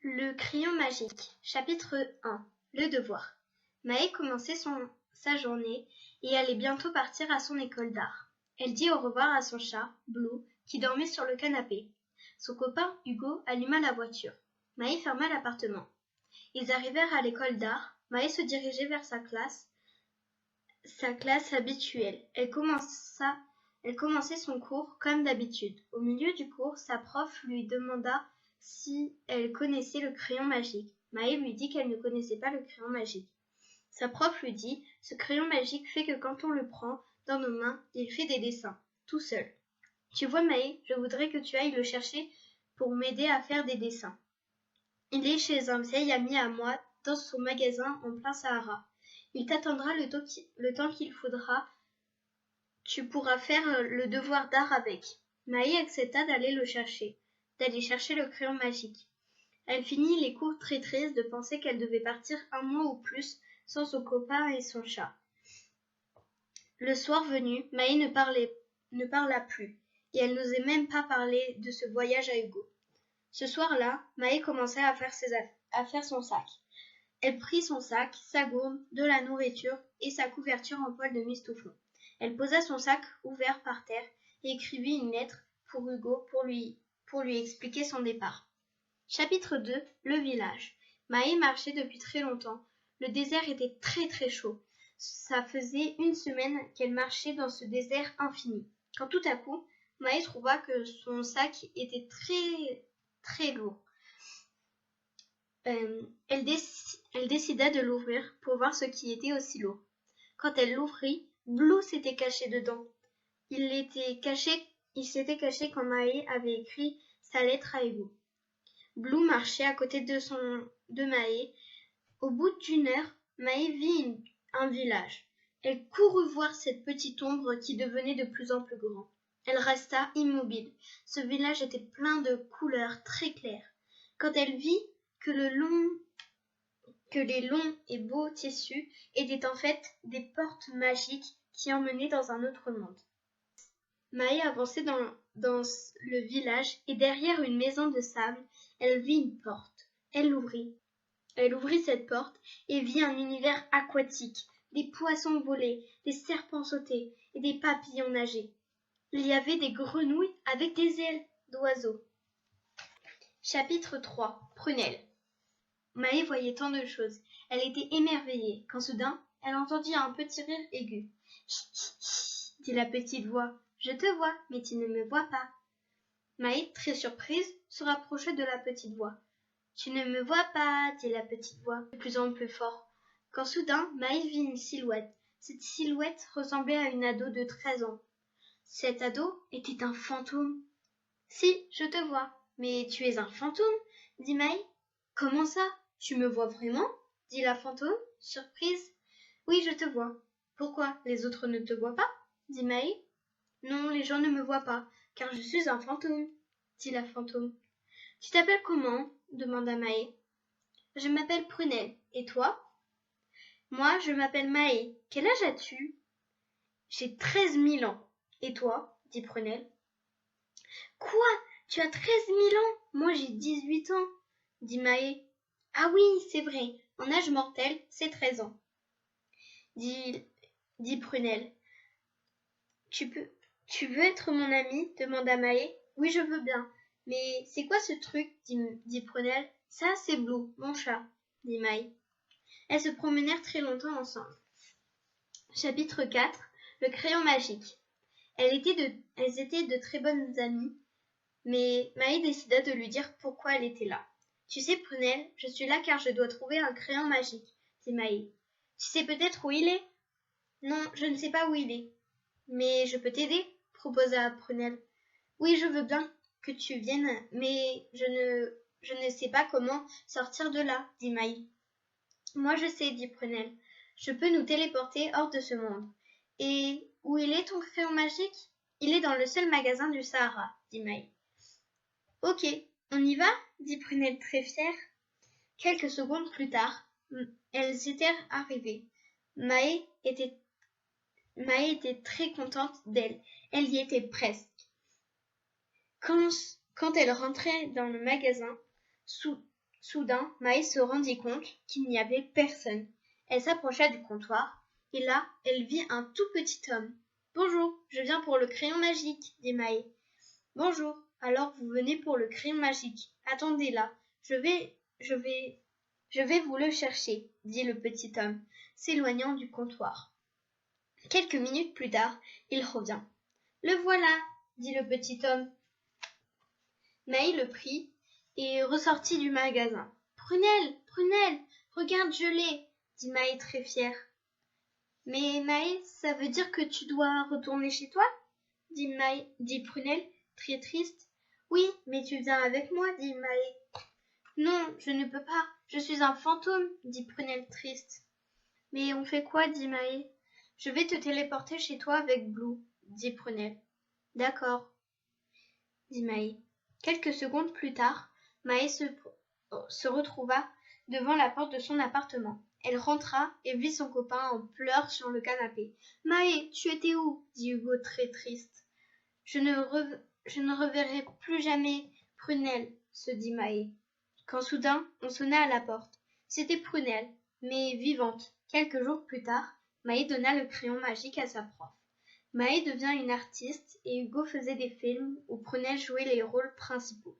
Le crayon magique, chapitre 1. Le devoir. Maë commençait sa journée et allait bientôt partir à son école d'art. Elle dit au revoir à son chat, Blue, qui dormait sur le canapé. Son copain, Hugo, alluma la voiture. Maë ferma l'appartement. Ils arrivèrent à l'école d'art. Maë se dirigeait vers sa classe habituelle. Elle commençait son cours comme d'habitude. Au milieu du cours, sa prof lui demanda si elle connaissait le crayon magique. Maë lui dit qu'elle ne connaissait pas le crayon magique. Sa prof lui dit « Ce crayon magique fait que quand on le prend dans nos mains, il fait des dessins, tout seul. Tu vois Maë, je voudrais que tu ailles le chercher pour m'aider à faire des dessins. Il est chez un vieil ami à moi, dans son magasin en plein Sahara. Il t'attendra le temps qu'il faudra. Tu pourras faire le devoir d'art avec. » Maë accepta d'aller chercher le crayon magique. Elle finit les cours très triste de penser qu'elle devait partir un mois ou plus sans son copain et son chat. Le soir venu, Maë ne parla plus, et elle n'osait même pas parler de ce voyage à Hugo. Ce soir-là, Maë commençait à faire son sac. Elle prit son sac, sa gourde, de la nourriture et sa couverture en poil de mistouflon. Elle posa son sac ouvert par terre et écrivit une lettre pour Hugo pour lui expliquer son départ. Chapitre 2. Le village. Maë marchait depuis très longtemps. Le désert était très très chaud. Ça faisait une semaine qu'elle marchait dans ce désert infini. Quand tout à coup, Maë trouva que son sac était très très lourd. Elle décida de l'ouvrir pour voir ce qui était aussi lourd. Quand elle l'ouvrit, Blue s'était caché dedans. Il s'était caché quand Maë avait écrit sa lettre à Hugo. Blue marchait à côté de Maë. Au bout d'une heure, Maë vit un village. Elle courut voir cette petite ombre qui devenait de plus en plus grand. Elle resta immobile. Ce village était plein de couleurs très claires. Quand elle vit que les longs et beaux tissus étaient en fait des portes magiques qui emmenaient dans un autre monde. Maë avançait dans le village et derrière une maison de sable, elle vit une porte. Elle l'ouvrit. Elle ouvrit cette porte et vit un univers aquatique, des poissons volés, des serpents sautés et des papillons nager. Il y avait des grenouilles avec des ailes d'oiseaux. Chapitre 3. Prunelle. Maë voyait tant de choses. Elle était émerveillée, quand soudain, elle entendit un petit rire aigu. « Chut, chut, chut, dit la petite voix. Je te vois, mais tu ne me vois pas. » Maë, très surprise, se rapprocha de la petite voix. « Tu ne me vois pas, dit la petite voix, de plus en plus fort. » Quand soudain, Maë vit une silhouette. Cette silhouette ressemblait à une ado de 13 ans. Cet ado était un fantôme. « Si, je te vois. Mais tu es un fantôme, dit Maë. « Comment ça? Tu me vois vraiment? » dit la fantôme, surprise. « Oui, je te vois. Pourquoi, les autres ne te voient pas? » dit Maë. « Non, les gens ne me voient pas, car je suis un fantôme, dit la fantôme. »« Tu t'appelles comment? » demanda Maë. « Je m'appelle Prunelle. Et toi? »« Moi, je m'appelle Maë. Quel âge as-tu? »« J'ai 13 000 ans. Et toi? » dit Prunelle. « Quoi? Tu as 13 000 ans? Moi, j'ai 18 ans, dit Maë. « Ah oui, c'est vrai, en âge mortel, c'est 13 ans, dit Prunelle. « Tu veux être mon amie? Demanda Maë. « Oui, je veux bien. Mais c'est quoi ce truc? Dit Prunelle. « Ça, c'est Blue, mon chat, dit Maë. » Elles se promenèrent très longtemps ensemble. Chapitre 4. Le crayon magique. Elles étaient de très bonnes amies, mais Maë décida de lui dire pourquoi elle était là. « Tu sais, Prunelle, je suis là car je dois trouver un crayon magique, dit Maë. Tu sais peut-être où il est? » Non, je ne sais pas où il est. Mais je peux t'aider, proposa Prunelle. Oui, je veux bien que tu viennes, mais je ne sais pas comment sortir de là, dit Maë. Moi je sais, dit Prunelle. Je peux nous téléporter hors de ce monde. Et où il est ton crayon magique? Il est dans le seul magasin du Sahara, dit Maë. Ok, on y va? Dit Prunelle très fière. Quelques secondes plus tard, elles étaient arrivées. Maë était très contente d'elle. Elle y était presque. Quand elle rentrait dans le magasin, Soudain, Maïs se rendit compte qu'il n'y avait personne. Elle s'approcha du comptoir, et là, elle vit un tout petit homme. « Bonjour, je viens pour le crayon magique, » dit Maïs. « Bonjour, alors vous venez pour le crayon magique. Attendez là, je vais vous le chercher, » dit le petit homme, s'éloignant du comptoir. Quelques minutes plus tard, il revint. « Le voilà, » dit le petit homme. Maïs le prit et ressortit du magasin. « Prunelle, Prunelle, regarde, je l'ai !» dit Maïs très fière. « Mais Maïs, ça veut dire que tu dois retourner chez toi ?» dit Prunelle, très triste. « Oui, mais tu viens avec moi, » dit Maïs. « Non, je ne peux pas, je suis un fantôme, » dit Prunelle triste. « Mais on fait quoi, » dit Maïs. « Je vais te téléporter chez toi avec Blue, » dit Prunelle. « D'accord, » dit Maïs. Quelques secondes plus tard, Maïs se retrouva devant la porte de son appartement. Elle rentra et vit son copain en pleurs sur le canapé. « Maïs, tu étais où ?» dit Hugo très triste. « Je ne reverrai plus jamais Prunelle, » se dit Maïs. Quand soudain, on sonna à la porte. C'était Prunelle, mais vivante. Quelques jours plus tard, Maïs donna le crayon magique à sa prof. Maïs devient une artiste et Hugo faisait des films où Prunelle jouait les rôles principaux.